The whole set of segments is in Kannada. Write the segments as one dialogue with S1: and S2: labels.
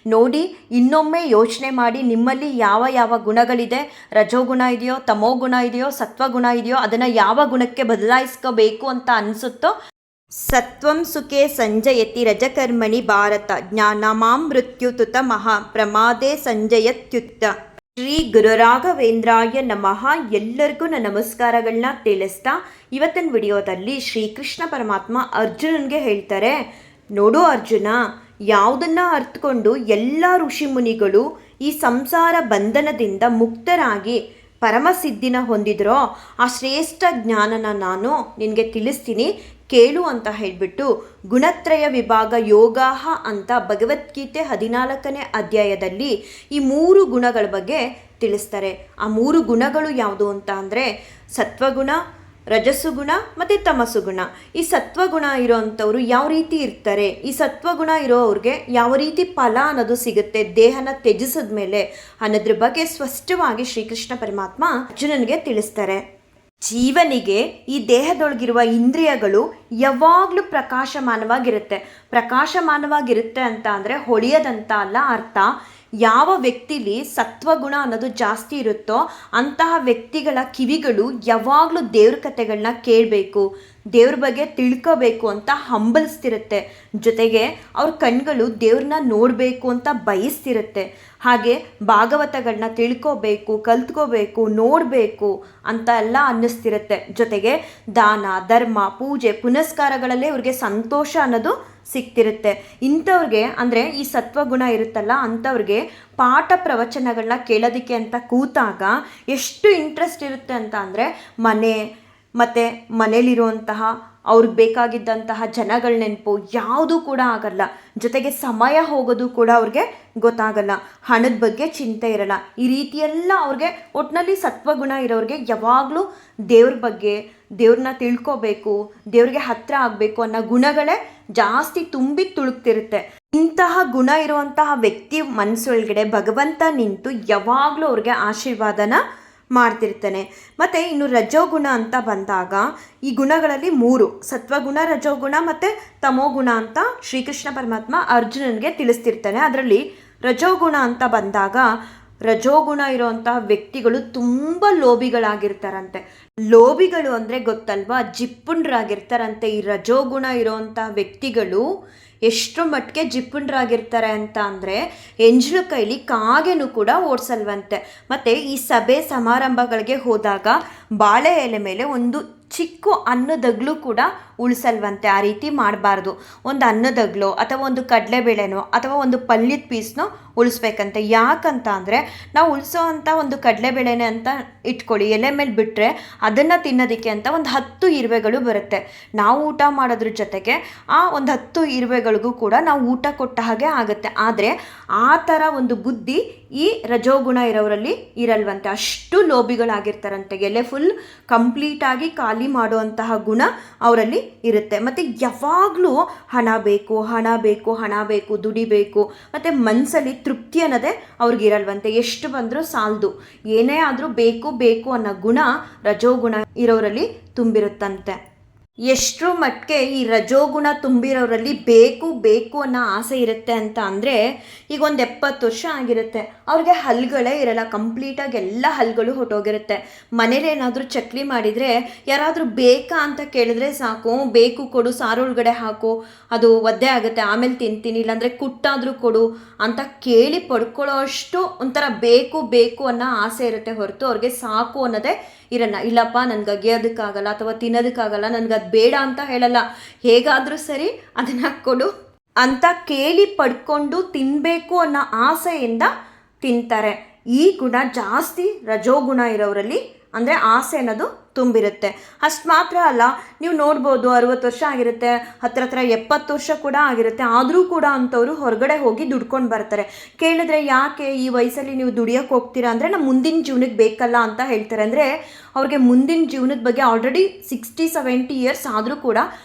S1: ನೋಡಿ ಇನ್ನೊಮ್ಮೆ ಯೋಚನೆ ಮಾಡಿ ನಿಮ್ಮಲ್ಲಿ ಯಾವ ಯಾವ ಗುಣಗಳಿದೆ, ರಜೋಗುಣ ಇದೆಯೋ, ತಮೋಗುಣ ಇದೆಯೋ, ಸತ್ವಗುಣ ಇದೆಯೋ, ಅದನ್ನು ಯಾವ ಗುಣಕ್ಕೆ ಬದಲಾಯಿಸ್ಕೋಬೇಕು ಅಂತ ಅನಿಸುತ್ತೋ. ಸತ್ವಂ ಸುಖೇ ಸಂಜಯತಿ ರಜಕರ್ಮಣಿ ಭಾರತ ಜ್ಞಾನಮಾಮೃತ್ಯುತುತ ಮಹಾ ಪ್ರಮಾದೇ ಸಂಜಯತ್ಯುತ್ತ. ಶ್ರೀ ಗುರುರಾಘವೇಂದ್ರಾಯ ನಮಃ. ಎಲ್ಲರಿಗೂ ನನ್ನ ನಮಸ್ಕಾರಗಳನ್ನ ತಿಳಿಸ್ತಾ ಇವತ್ತಿನ ವಿಡಿಯೋದಲ್ಲಿ ಶ್ರೀಕೃಷ್ಣ ಪರಮಾತ್ಮ ಅರ್ಜುನನ್ಗೆ ಹೇಳ್ತಾರೆ, ನೋಡು ಅರ್ಜುನ, ಯಾವುದನ್ನು ಅರ್ಥಕೊಂಡು ಎಲ್ಲ ಋಷಿ ಮುನಿಗಳು ಈ ಸಂಸಾರ ಬಂಧನದಿಂದ ಮುಕ್ತರಾಗಿ ಪರಮಸಿದ್ಧಿನ ಹೊಂದಿದ್ರೋ ಆ ಶ್ರೇಷ್ಠ ಜ್ಞಾನನ ನಾನು ನಿನಗೆ ತಿಳಿಸ್ತೀನಿ ಕೇಳು ಅಂತ ಹೇಳಿಬಿಟ್ಟು ಗುಣತ್ರಯ ವಿಭಾಗ ಯೋಗಾಹ ಅಂತ ಭಗವದ್ಗೀತೆ 14ನೇ ಅಧ್ಯಾಯದಲ್ಲಿ ಈ 3 ಗುಣಗಳ ಬಗ್ಗೆ ತಿಳಿಸ್ತಾರೆ. ಆ 3 ಗುಣಗಳು ಯಾವುದು ಅಂತ ಅಂದರೆ ಸತ್ವಗುಣ, ರಜಸ್ಸುಗುಣ ಮತ್ತು ತಮಸ್ಸುಗುಣ. ಈ ಸತ್ವಗುಣ ಇರೋವಂಥವ್ರು ಯಾವ ರೀತಿ ಇರ್ತಾರೆ, ಈ ಸತ್ವಗುಣ ಇರೋವ್ರಿಗೆ ಯಾವ ರೀತಿ ಫಲ ಅನ್ನೋದು ಸಿಗುತ್ತೆ ದೇಹನ ತ್ಯಜಿಸಿದ ಮೇಲೆ ಅನ್ನೋದ್ರ ಬಗ್ಗೆ ಸ್ಪಷ್ಟವಾಗಿ ಶ್ರೀಕೃಷ್ಣ ಪರಮಾತ್ಮ ಅರ್ಜುನನಿಗೆ ತಿಳಿಸ್ತಾರೆ. ಜೀವನಿಗೆ ಈ ದೇಹದೊಳಗಿರುವ ಇಂದ್ರಿಯಗಳು ಯಾವಾಗಲೂ ಪ್ರಕಾಶಮಾನವಾಗಿರುತ್ತೆ ಅಂತ ಅಂದರೆ ಹೊಳೆಯದಂತ ಅಲ್ಲ ಅರ್ಥ. ಯಾವ ವ್ಯಕ್ತಿಲಿ ಸತ್ವಗುಣ ಅನ್ನೋದು ಜಾಸ್ತಿ ಇರುತ್ತೋ ಅಂತಹ ವ್ಯಕ್ತಿಗಳ ಕಿವಿಗಳು ಯಾವಾಗಲೂ ದೇವ್ರ ಕಥೆಗಳನ್ನ ಕೇಳಬೇಕು, ದೇವ್ರ ಬಗ್ಗೆ ತಿಳ್ಕೋಬೇಕು ಅಂತ ಹಂಬಲಿಸ್ತಿರುತ್ತೆ. ಜೊತೆಗೆ ಅವ್ರ ಕಣ್ಗಳು ದೇವ್ರನ್ನ ನೋಡಬೇಕು ಅಂತ ಬಯಸ್ತಿರುತ್ತೆ. ಹಾಗೆ ಭಾಗವತಗಳನ್ನ ತಿಳ್ಕೋಬೇಕು, ಕಲ್ತ್ಕೋಬೇಕು, ನೋಡಬೇಕು ಅಂತ ಎಲ್ಲ ಅನ್ನಿಸ್ತಿರುತ್ತೆ. ಜೊತೆಗೆ ದಾನ ಧರ್ಮ ಪೂಜೆ ಪುನಸ್ಕಾರಗಳಲ್ಲೇ ಇವ್ರಿಗೆ ಸಂತೋಷ ಅನ್ನೋದು ಸಿಗ್ತಿರುತ್ತೆ. ಇಂಥವ್ರಿಗೆ ಅಂದರೆ ಈ ಸತ್ವಗುಣ ಇರುತ್ತಲ್ಲ ಅಂಥವ್ರಿಗೆ ಪಾಠ ಪ್ರವಚನಗಳನ್ನ ಕೇಳೋದಕ್ಕೆ ಅಂತ ಕೂತಾಗ ಎಷ್ಟು ಇಂಟ್ರೆಸ್ಟ್ ಇರುತ್ತೆ ಅಂತ ಅಂದರೆ ಮತ್ತು ಮನೇಲಿರುವಂತಹ ಅವ್ರಿಗೆ ಬೇಕಾಗಿದ್ದಂತಹ ಜನಗಳ ನೆನಪು ಯಾವುದೂ ಕೂಡ ಆಗಲ್ಲ. ಜೊತೆಗೆ ಸಮಯ ಹೋಗೋದು ಕೂಡ ಅವ್ರಿಗೆ ಗೊತ್ತಾಗಲ್ಲ. ಹಣದ ಬಗ್ಗೆ ಚಿಂತೆ ಇರಲ್ಲ. ಈ ರೀತಿಯೆಲ್ಲ ಅವ್ರಿಗೆ ಒಟ್ಟಿನಲ್ಲಿ ಸತ್ವಗುಣ ಇರೋರಿಗೆ ಯಾವಾಗಲೂ ದೇವ್ರ ಬಗ್ಗೆ, ದೇವ್ರನ್ನ ತಿಳ್ಕೋಬೇಕು, ದೇವ್ರಿಗೆ ಹತ್ತಿರ ಆಗಬೇಕು ಅನ್ನೋ ಗುಣಗಳೇ ಜಾಸ್ತಿ ತುಂಬಿ ತುಳುಕ್ತಿರುತ್ತೆ. ಇಂತಹ ಗುಣ ಇರುವಂತಹ ವ್ಯಕ್ತಿ ಮನಸ್ಸೊಳಗಡೆ ಭಗವಂತ ನಿಂತು ಯಾವಾಗಲೂ ಅವ್ರಿಗೆ ಆಶೀರ್ವಾದನ ಮಾಡ್ತಿರ್ತಾನೆ. ಮತ್ತು ಇನ್ನು ರಜೋಗುಣ ಅಂತ ಬಂದಾಗ ಈ ಗುಣಗಳಲ್ಲಿ 3 ಸತ್ವಗುಣ, ರಜೋಗುಣ ಮತ್ತು ತಮೋಗುಣ ಅಂತ ಶ್ರೀಕೃಷ್ಣ ಪರಮಾತ್ಮ ಅರ್ಜುನನಿಗೆ ತಿಳಿಸ್ತಿರ್ತಾನೆ. ಅದರಲ್ಲಿ ರಜೋಗುಣ ಅಂತ ಬಂದಾಗ ರಜೋಗುಣ ಇರೋವಂತಹ ವ್ಯಕ್ತಿಗಳು ತುಂಬ ಲೋಭಿಗಳಾಗಿರ್ತಾರಂತೆ. ಲೋಭಿಗಳು ಅಂದರೆ ಗೊತ್ತಲ್ವಾ, ಜಿಪ್ಪುಂಡ್ರಾಗಿರ್ತಾರಂತೆ. ಈ ರಜೋಗುಣ ಇರೋವಂತಹ ವ್ಯಕ್ತಿಗಳು ಎಷ್ಟು ಮಟ್ಟಿಗೆ ಜಿಪ್ಪುಂಡ್ರಾಗಿರ್ತಾರೆ ಅಂತ ಅಂದರೆ ಎಂಜಲು ಕೈಲಿ ಕಾಗೆನೂ ಕೂಡ ಓಡಿಸಲ್ವಂತೆ. ಮತ್ತು ಈ ಸಭೆ ಸಮಾರಂಭಗಳಿಗೆ ಹೋದಾಗ ಬಾಳೆ ಎಲೆ ಮೇಲೆ ಒಂದು ಚಿಕ್ಕ ಅನ್ನದಗ್ಲು ಕೂಡ ಉಳಿಸಲ್ವಂತೆ. ಆ ರೀತಿ ಮಾಡಬಾರ್ದು. ಒಂದು ಅನ್ನದಗ್ಲು ಅಥವಾ ಒಂದು ಕಡಲೆಬೇಳೆನೋ ಅಥವಾ ಒಂದು ಪಲ್ಯದ ಪೀಸ್ನೋ ಉಳಿಸ್ಬೇಕಂತೆ. ಯಾಕಂತ ಅಂದರೆ ನಾವು ಉಳಿಸೋ ಅಂಥ ಒಂದು ಕಡಲೆಬೇಳೆನೆ ಅಂತ ಇಟ್ಕೊಳ್ಳಿ, ಎಲೆ ಮೇಲೆ ಬಿಟ್ಟರೆ ಅದನ್ನು ತಿನ್ನೋದಕ್ಕೆ ಅಂತ ಒಂದು 10 ಇರುವೆಗಳು ಬರುತ್ತೆ. ನಾವು ಊಟ ಮಾಡೋದ್ರ ಜೊತೆಗೆ ಆ ಒಂದು 10 ಇರುವೆಗಳಿಗೂ ಕೂಡ ನಾವು ಊಟ ಕೊಟ್ಟ ಹಾಗೆ ಆಗುತ್ತೆ. ಆದರೆ ಆ ಥರ ಒಂದು ಬುದ್ಧಿ ಈ ರಜೋಗುಣ ಇರೋರಲ್ಲಿ ಇರಲ್ವಂತೆ. ಅಷ್ಟು ಲೋಭಿಗಳಾಗಿರ್ತಾರಂತೆ. ಎಲೆ ಫುಲ್ ಕಂಪ್ಲೀಟಾಗಿ ಖಾಲಿ ಮಾಡುವಂತಹ ಗುಣ ಅವರಲ್ಲಿ ಇರುತ್ತೆ. ಮತ್ತು ಯಾವಾಗಲೂ ಹಣ ಬೇಕು, ದುಡಿಬೇಕು, ಮತ್ತು ಮನಸ್ಸಲ್ಲಿ ತೃಪ್ತಿ ಅನ್ನೋದೇ ಅವ್ರಿಗಿರಲ್ವಂತೆ. ಎಷ್ಟು ಬಂದರೂ ಸಾಲದು, ಏನೇ ಆದರೂ ಬೇಕು ಅನ್ನೋ ಗುಣ ರಜೋಗುಣ ಇರೋರಲ್ಲಿ ತುಂಬಿರುತ್ತಂತೆ. ಎಷ್ಟರ ಮಟ್ಟಿಗೆ ಈ ರಜೋಗುಣ ತುಂಬಿರೋರಲ್ಲಿ ಬೇಕು ಅನ್ನೋ ಆಸೆ ಇರುತ್ತೆ ಅಂತ ಅಂದರೆ ಈಗ ಒಂದು 70 ವರ್ಷ ಆಗಿರುತ್ತೆ, ಅವ್ರಿಗೆ ಹಲ್ಲುಗಳೇ ಇರಲ್ಲ, ಕಂಪ್ಲೀಟಾಗಿ ಎಲ್ಲ ಹಲ್ಲುಗಳು ಹೊಟ್ಟೋಗಿರುತ್ತೆ. ಮನೇಲಿ ಏನಾದರೂ ಚಕ್ಲಿ ಮಾಡಿದರೆ ಯಾರಾದರೂ ಬೇಕಾ ಅಂತ ಕೇಳಿದ್ರೆ ಸಾಕು, ಬೇಕು ಕೊಡು, ಸಾರೊಳಗಡೆ ಹಾಕು, ಅದು ಒದ್ದೆ ಆಗುತ್ತೆ, ಆಮೇಲೆ ತಿಂತೀನಿ, ಇಲ್ಲಾಂದರೆ ಕುಟ್ಟಾದರೂ ಕೊಡು ಅಂತ ಕೇಳಿ ಪಡ್ಕೊಳ್ಳೋ ಅಷ್ಟು ಒಂಥರ ಬೇಕು ಅನ್ನೋ ಆಸೆ ಇರುತ್ತೆ ಹೊರತು ಅವ್ರಿಗೆ ಸಾಕು ಅನ್ನೋದೇ ಇರಲ್ಲ. ಇಲ್ಲಪ್ಪ ನನಗೆ ಅಗಿಯೋದಕ್ಕಾಗಲ್ಲ ಅಥವಾ ತಿನ್ನೋದಕ್ಕಾಗಲ್ಲ, ನನಗೆ ಅದು ಬೇಡ ಅಂತ ಹೇಳಲ್ಲ, ಹೇಗಾದರೂ ಸರಿ ಅದನ್ನು ಕೊಡು ಅಂತ ಕೇಳಿ ಪಡ್ಕೊಂಡು ತಿನ್ನಬೇಕು ಅನ್ನೋ ಆಸೆಯಿಂದ ತಿಂತಾರೆ. ಈ ಗುಣ ಜಾಸ್ತಿ ರಜೋಗುಣ ಇರೋರಲ್ಲಿ ಅಂದರೆ ಆಸೆ ಅನ್ನೋದು ತುಂಬಿರುತ್ತೆ. ಅಷ್ಟು ಮಾತ್ರ ಅಲ್ಲ, ನೀವು ನೋಡ್ಬೋದು 60 ವರ್ಷ ಆಗಿರುತ್ತೆ, ಹತ್ರ 70 ವರ್ಷ ಕೂಡ ಆಗಿರುತ್ತೆ, ಆದರೂ ಕೂಡ ಅಂಥವ್ರು ಹೊರಗಡೆ ಹೋಗಿ ದುಡ್ಕೊಂಡು ಬರ್ತಾರೆ. ಕೇಳಿದ್ರೆ ಯಾಕೆ ಈ ವಯಸ್ಸಲ್ಲಿ ನೀವು ದುಡಿಯೋಕ್ಕೆ ಹೋಗ್ತೀರಾ ಅಂದರೆ ನಮ್ಮ ಮುಂದಿನ ಜೀವನಕ್ಕೆ ಬೇಕಲ್ಲ ಅಂತ ಹೇಳ್ತಾರೆ. ಅಂದರೆ ಅವ್ರಿಗೆ ಮುಂದಿನ ಜೀವನದ ಬಗ್ಗೆ ಆಲ್ರೆಡಿ 60-70 ಇಯರ್ಸ್ ಆದರೂ ಕೂಡ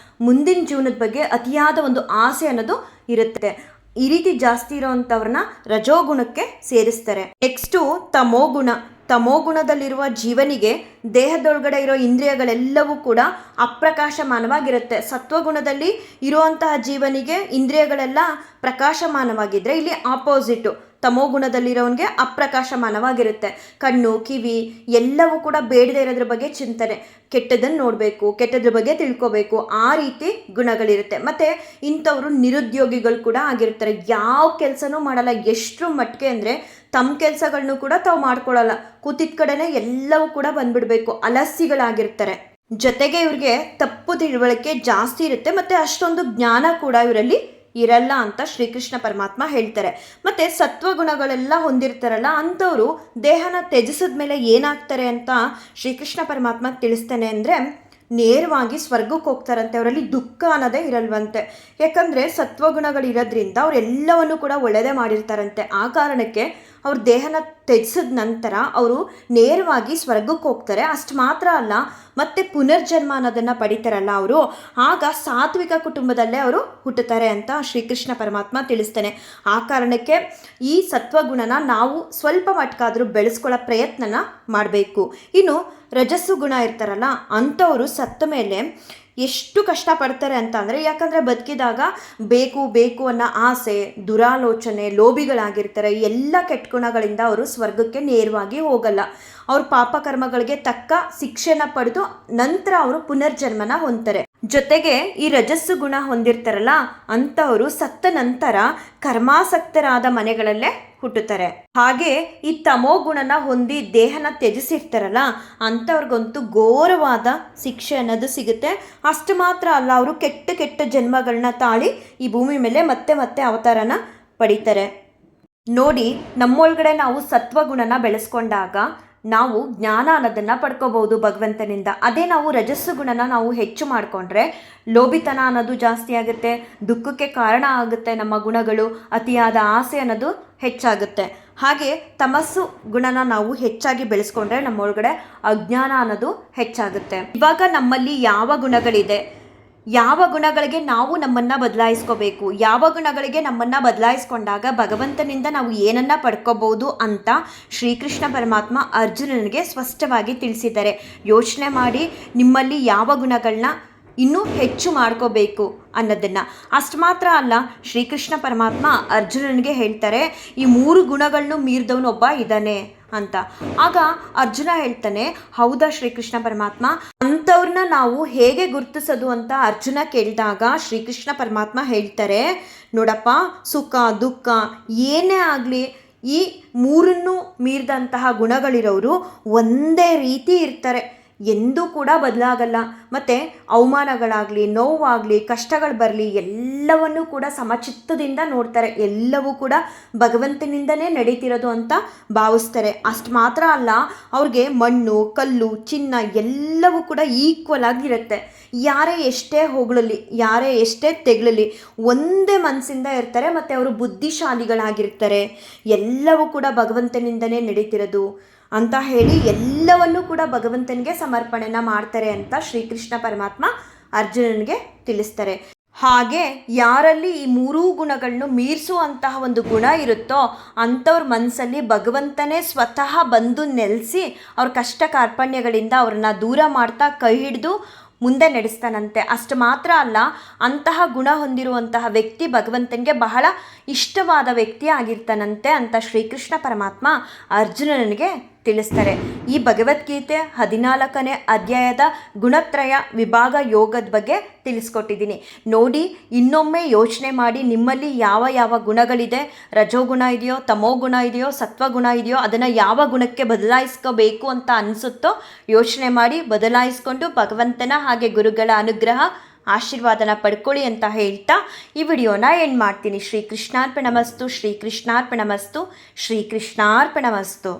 S1: ಮುಂದಿನ ಜೀವನದ ಬಗ್ಗೆ ಅತಿಯಾದ ಒಂದು ಆಸೆ ಅನ್ನೋದು ಇರುತ್ತೆ. ಈ ರೀತಿ ಜಾಸ್ತಿ ಇರೋವಂಥವ್ರನ್ನ ರಜೋಗುಣಕ್ಕೆ ಸೇರಿಸ್ತಾರೆ. ನೆಕ್ಸ್ಟು ತಮೋಗುಣ. ತಮೋಗುಣದಲ್ಲಿರುವ ಜೀವನಿಗೆ ದೇಹದೊಳಗಡೆ ಇರೋ ಇಂದ್ರಿಯಗಳೆಲ್ಲವೂ ಕೂಡ ಅಪ್ರಕಾಶಮಾನವಾಗಿರುತ್ತೆ. ಸತ್ವಗುಣದಲ್ಲಿ ಇರುವಂತಹ ಜೀವನಿಗೆ ಇಂದ್ರಿಯಗಳೆಲ್ಲ ಪ್ರಕಾಶಮಾನವಾಗಿದ್ದರೆ ಇಲ್ಲಿ ಆಪೋಸಿಟು, ತಮೋಗುಣದಲ್ಲಿರೋನಿಗೆ ಅಪ್ರಕಾಶಮಾನವಾಗಿರುತ್ತೆ. ಕಣ್ಣು, ಕಿವಿ ಎಲ್ಲವೂ ಕೂಡ ಬೇಡದೇ ಇರೋದ್ರ ಬಗ್ಗೆ ಚಿಂತನೆ, ಕೆಟ್ಟದನ್ನು ನೋಡಬೇಕು, ಕೆಟ್ಟದ್ರ ಬಗ್ಗೆ ತಿಳ್ಕೊಬೇಕು, ಆ ರೀತಿ ಗುಣಗಳಿರುತ್ತೆ. ಮತ್ತು ಇಂಥವರು ನಿರುದ್ಯೋಗಿಗಳು ಕೂಡ ಆಗಿರ್ತಾರೆ. ಯಾವ ಕೆಲಸನೂ ಮಾಡಲ್ಲ. ಎಷ್ಟರ ಮಟ್ಟಿಗೆ ಅಂದರೆ ತಮ್ಮ ಕೆಲಸಗಳನ್ನೂ ಕೂಡ ತಾವು ಮಾಡ್ಕೊಳ್ಳಲ್ಲ. ಕೂತಿದ್ದ ಕಡೆನೇ ಎಲ್ಲವೂ ಕೂಡ ಬಂದ್ಬಿಡಬೇಕು, ಅಲಸ್ಸಿಗಳಾಗಿರ್ತಾರೆ. ಜೊತೆಗೆ ಇವ್ರಿಗೆ ತಪ್ಪು ತಿಳುವಳಿಕೆ ಜಾಸ್ತಿ ಇರುತ್ತೆ ಮತ್ತು ಅಷ್ಟೊಂದು ಜ್ಞಾನ ಕೂಡ ಇವರಲ್ಲಿ ಇರಲ್ಲ ಅಂತ ಶ್ರೀಕೃಷ್ಣ ಪರಮಾತ್ಮ ಹೇಳ್ತಾರೆ. ಮತ್ತು ಸತ್ವಗುಣಗಳೆಲ್ಲ ಹೊಂದಿರ್ತಾರಲ್ಲ ಅಂಥವರು ದೇಹನ ತ್ಯಜಿಸಿದ ಮೇಲೆ ಏನಾಗ್ತಾರೆ ಅಂತ ಶ್ರೀಕೃಷ್ಣ ಪರಮಾತ್ಮ ತಿಳಿಸ್ತಾನೆ ಅಂದರೆ ನೇರವಾಗಿ ಸ್ವರ್ಗಕ್ಕೆ ಹೋಗ್ತಾರಂತೆ. ಅವರಲ್ಲಿ ದುಃಖ ಅನ್ನೋದೇ ಇರಲ್ವಂತೆ. ಯಾಕಂದರೆ ಸತ್ವಗುಣಗಳಿರೋದ್ರಿಂದ ಅವರೆಲ್ಲವನ್ನು ಕೂಡ ಒಳ್ಳೆಯದೇ ಮಾಡಿರ್ತಾರಂತೆ. ಆ ಕಾರಣಕ್ಕೆ ಅವ್ರ ದೇಹನ ತ್ಯಜಿಸಿದ ನಂತರ ಅವರು ನೇರವಾಗಿ ಸ್ವರ್ಗಕ್ಕೆ ಹೋಗ್ತಾರೆ. ಅಷ್ಟು ಮಾತ್ರ ಅಲ್ಲ, ಮತ್ತೆ ಪುನರ್ಜನ್ಮ ಅನ್ನೋದನ್ನು ಪಡಿತಾರಲ್ಲ ಅವರು, ಆಗ ಸಾತ್ವಿಕ ಕುಟುಂಬದಲ್ಲೇ ಅವರು ಹುಟ್ಟುತ್ತಾರೆ ಅಂತ ಶ್ರೀಕೃಷ್ಣ ಪರಮಾತ್ಮ ತಿಳಿಸ್ತಾನೆ. ಆ ಕಾರಣಕ್ಕೆ ಈ ಸತ್ವಗುಣನ ನಾವು ಸ್ವಲ್ಪ ಮಟ್ಕಾದರೂ ಬೆಳೆಸ್ಕೊಳ್ಳೋ ಪ್ರಯತ್ನನ ಮಾಡಬೇಕು. ಇನ್ನು ರಜಸ್ಸು ಗುಣ ಇರ್ತಾರಲ್ಲ ಅಂಥವರು ಸತ್ತ ಮೇಲೆ ಎಷ್ಟು ಕಷ್ಟಪಡ್ತಾರೆ ಅಂತ ಅಂದರೆ, ಯಾಕಂದರೆ ಬದುಕಿದಾಗ ಬೇಕು ಬೇಕು ಅನ್ನೋ ಆಸೆ, ದುರಾಲೋಚನೆ, ಲೋಭಿಗಳಾಗಿರ್ತಾರೆ. ಎಲ್ಲ ಕೆಟ್ಟ ಗುಣಗಳಿಂದ ಅವರು ಸ್ವರ್ಗಕ್ಕೆ ನೇರವಾಗಿ ಹೋಗಲ್ಲ. ಅವ್ರ ಪಾಪಕರ್ಮಗಳಿಗೆ ತಕ್ಕ ಶಿಕ್ಷೆನ ಪಡೆದು ನಂತರ ಅವರು ಪುನರ್ಜನ್ಮನ ಹೊಂದ್ತಾರೆ. ಜೊತೆಗೆ ಈ ರಜಸ್ಸು ಗುಣ ಹೊಂದಿರ್ತಾರಲ್ಲ ಅಂಥವರು ಸತ್ತ ನಂತರ ಕರ್ಮಾಸಕ್ತರಾದ ಮನೆಗಳಲ್ಲೇ ಹುಟ್ಟುತ್ತಾರೆ. ಹಾಗೆ ಈ ತಮೋ ಗುಣನ ಹೊಂದಿ ದೇಹನ ತ್ಯಜಿಸಿರ್ತಾರಲ್ಲ ಅಂಥವ್ರಿಗಂತೂ ಘೋರವಾದ ಶಿಕ್ಷೆ ಅನ್ನೋದು ಸಿಗುತ್ತೆ. ಅಷ್ಟು ಮಾತ್ರ ಅಲ್ಲ, ಅವರು ಕೆಟ್ಟ ಕೆಟ್ಟ ಜನ್ಮಗಳನ್ನ ತಾಳಿ ಈ ಭೂಮಿ ಮೇಲೆ ಮತ್ತೆ ಮತ್ತೆ ಅವತಾರನ ಪಡಿತಾರೆ. ನೋಡಿ, ನಮ್ಮೊಳಗಡೆ ನಾವು ಸತ್ವಗುಣನ ಬೆಳೆಸ್ಕೊಂಡಾಗ ನಾವು ಜ್ಞಾನ ಅನ್ನೋದನ್ನು ಪಡ್ಕೋಬಹುದು ಭಗವಂತನಿಂದ. ಅದೇ ನಾವು ರಜಸ್ಸು ಗುಣನ ನಾವು ಹೆಚ್ಚು ಮಾಡಿಕೊಂಡ್ರೆ ಲೋಭಿತನ ಅನ್ನೋದು ಜಾಸ್ತಿ ಆಗುತ್ತೆ, ದುಃಖಕ್ಕೆ ಕಾರಣ ಆಗುತ್ತೆ. ನಮ್ಮ ಗುಣಗಳು ಅತಿಯಾದ ಆಸೆ ಅನ್ನೋದು ಹೆಚ್ಚಾಗುತ್ತೆ. ಹಾಗೆ ತಮಸ್ಸು ಗುಣನ ನಾವು ಹೆಚ್ಚಾಗಿ ಬೆಳೆಸ್ಕೊಂಡ್ರೆ ನಮ್ಮೊಳಗಡೆ ಅಜ್ಞಾನ ಅನ್ನೋದು ಹೆಚ್ಚಾಗುತ್ತೆ. ಇವಾಗ ನಮ್ಮಲ್ಲಿ ಯಾವ ಗುಣಗಳಿದೆ, ಯಾವ ಗುಣಗಳಿಗೆ ನಾವು ನಮ್ಮನ್ನು ಬದಲಾಯಿಸ್ಕೋಬೇಕು, ಯಾವ ಗುಣಗಳಿಗೆ ನಮ್ಮನ್ನು ಬದಲಾಯಿಸ್ಕೊಂಡಾಗ ಭಗವಂತನಿಂದ ನಾವು ಏನನ್ನ ಪಡ್ಕೋಬಹುದು ಅಂತ ಶ್ರೀಕೃಷ್ಣ ಪರಮಾತ್ಮ ಅರ್ಜುನನಿಗೆ ಸ್ಪಷ್ಟವಾಗಿ ತಿಳಿಸಿದ್ದಾರೆ. ಯೋಚನೆ ಮಾಡಿ ನಿಮ್ಮಲ್ಲಿ ಯಾವ ಗುಣಗಳನ್ನ ಇನ್ನೂ ಹೆಚ್ಚು ಮಾಡ್ಕೋಬೇಕು ಅನ್ನೋದನ್ನು. ಅಷ್ಟು ಮಾತ್ರ ಅಲ್ಲ, ಶ್ರೀಕೃಷ್ಣ ಪರಮಾತ್ಮ ಅರ್ಜುನನಿಗೆ ಹೇಳ್ತಾರೆ, ಈ 3 ಗುಣಗಳನ್ನು ಮೀರಿದವನೊಬ್ಬ ಇದ್ದಾನೆ ಅಂತ. ಆಗ ಅರ್ಜುನ ಹೇಳ್ತಾನೆ, ಹೌದಾ ಶ್ರೀಕೃಷ್ಣ ಪರಮಾತ್ಮ, ಅಂಥವ್ರನ್ನ ನಾವು ಹೇಗೆ ಗುರುತಿಸೋದು ಅಂತ ಅರ್ಜುನ ಕೇಳಿದಾಗ ಶ್ರೀಕೃಷ್ಣ ಪರಮಾತ್ಮ ಹೇಳ್ತಾರೆ, ನೋಡಪ್ಪ, ಸುಖ ದುಃಖ ಏನೇ ಆಗಲಿ ಈ 3 ಮೀರಿದಂತಹ ಗುಣಗಳಿರೋರು ಒಂದೇ ರೀತಿ ಇರ್ತಾರೆ, ಎಂದೂ ಕೂಡ ಬದಲಾಗಲ್ಲ. ಮತ್ತು ಅವಮಾನಗಳಾಗಲಿ, ನೋವಾಗಲಿ, ಕಷ್ಟಗಳು ಬರಲಿ ಎಲ್ಲವನ್ನೂ ಕೂಡ ಸಮಚಿತ್ತದಿಂದ ನೋಡ್ತಾರೆ. ಎಲ್ಲವೂ ಕೂಡ ಭಗವಂತನಿಂದನೇ ನಡೀತಿರೋದು ಅಂತ ಭಾವಿಸ್ತಾರೆ. ಅಷ್ಟು ಮಾತ್ರ ಅಲ್ಲ, ಅವ್ರಿಗೆ ಮಣ್ಣು, ಕಲ್ಲು, ಚಿನ್ನ ಎಲ್ಲವೂ ಕೂಡ ಈಕ್ವಲ್ ಆಗಿರುತ್ತೆ. ಯಾರೇ ಎಷ್ಟೇ ಹೊಗಳಲಿ, ಯಾರೇ ಎಷ್ಟೇ ತೆಗಳಲಿ ಒಂದೇ ಮನಸ್ಸಿಂದ ಇರ್ತಾರೆ. ಮತ್ತು ಅವರು ಬುದ್ಧಿಶಾಲಿಗಳಾಗಿರ್ತಾರೆ. ಎಲ್ಲವೂ ಕೂಡ ಭಗವಂತನಿಂದನೇ ನಡೀತಿರೋದು ಅಂತ ಹೇಳಿ ಎಲ್ಲವನ್ನೂ ಕೂಡ ಭಗವಂತನಿಗೆ ಸಮರ್ಪಣೆನ ಮಾಡ್ತಾರೆ ಅಂತ ಶ್ರೀಕೃಷ್ಣ ಪರಮಾತ್ಮ ಅರ್ಜುನನಿಗೆ ತಿಳಿಸ್ತಾರೆ. ಹಾಗೆ ಯಾರಲ್ಲಿ ಈ 3 ಗುಣಗಳನ್ನು ಮೀರಿಸುವಂತಹ ಒಂದು ಗುಣ ಇರುತ್ತೋ ಅಂಥವ್ರ ಮನಸ್ಸಲ್ಲಿ ಭಗವಂತನೇ ಸ್ವತಃ ಬಂದು ನೆಲೆಸಿ ಅವ್ರ ಕಷ್ಟ ಕಾರ್ಪಣ್ಯಗಳಿಂದ ಅವ್ರನ್ನ ದೂರ ಮಾಡ್ತಾ ಕೈ ಹಿಡಿದು ಮುಂದೆ ನಡೆಸ್ತಾನಂತೆ. ಅಷ್ಟು ಮಾತ್ರ ಅಲ್ಲ, ಅಂತಹ ಗುಣ ಹೊಂದಿರುವಂತಹ ವ್ಯಕ್ತಿ ಭಗವಂತನಿಗೆ ಬಹಳ ಇಷ್ಟವಾದ ವ್ಯಕ್ತಿ ಆಗಿರ್ತಾನಂತೆ ಅಂತ ಶ್ರೀಕೃಷ್ಣ ಪರಮಾತ್ಮ ಅರ್ಜುನನಿಗೆ ತಿಳಿಸ್ತಾರೆ. ಈ ಭಗವದ್ಗೀತೆ 14ನೇ ಅಧ್ಯಾಯದ ಗುಣತ್ರಯ ವಿಭಾಗ ಯೋಗದ ಬಗ್ಗೆ ತಿಳಿಸ್ಕೊಟ್ಟಿದ್ದೀನಿ. ನೋಡಿ, ಇನ್ನೊಮ್ಮೆ ಯೋಚನೆ ಮಾಡಿ, ನಿಮ್ಮಲ್ಲಿ ಯಾವ ಯಾವ ಗುಣಗಳಿದೆ, ರಜೋಗುಣ ಇದೆಯೋ, ತಮೋಗುಣ ಇದೆಯೋ, ಸತ್ವಗುಣ ಇದೆಯೋ, ಅದನ್ನು ಯಾವ ಗುಣಕ್ಕೆ ಬದಲಾಯಿಸ್ಕೋಬೇಕು ಅಂತ ಅನಿಸುತ್ತೋ ಯೋಚನೆ ಮಾಡಿ ಬದಲಾಯಿಸ್ಕೊಂಡು ಭಗವಂತನ ಹಾಗೆ ಗುರುಗಳ ಅನುಗ್ರಹ ಆಶೀರ್ವಾದನ ಪಡ್ಕೊಳ್ಳಿ ಅಂತ ಹೇಳ್ತಾ ಈ ವಿಡಿಯೋನ ಎಂಡ್ ಮಾಡ್ತೀನಿ. ಶ್ರೀ ಕೃಷ್ಣಾರ್ಪಣಮಸ್ತು, ಶ್ರೀ ಕೃಷ್ಣಾರ್ಪಣಮಸ್ತು, ಶ್ರೀ ಕೃಷ್ಣಾರ್ಪಣಮಸ್ತು.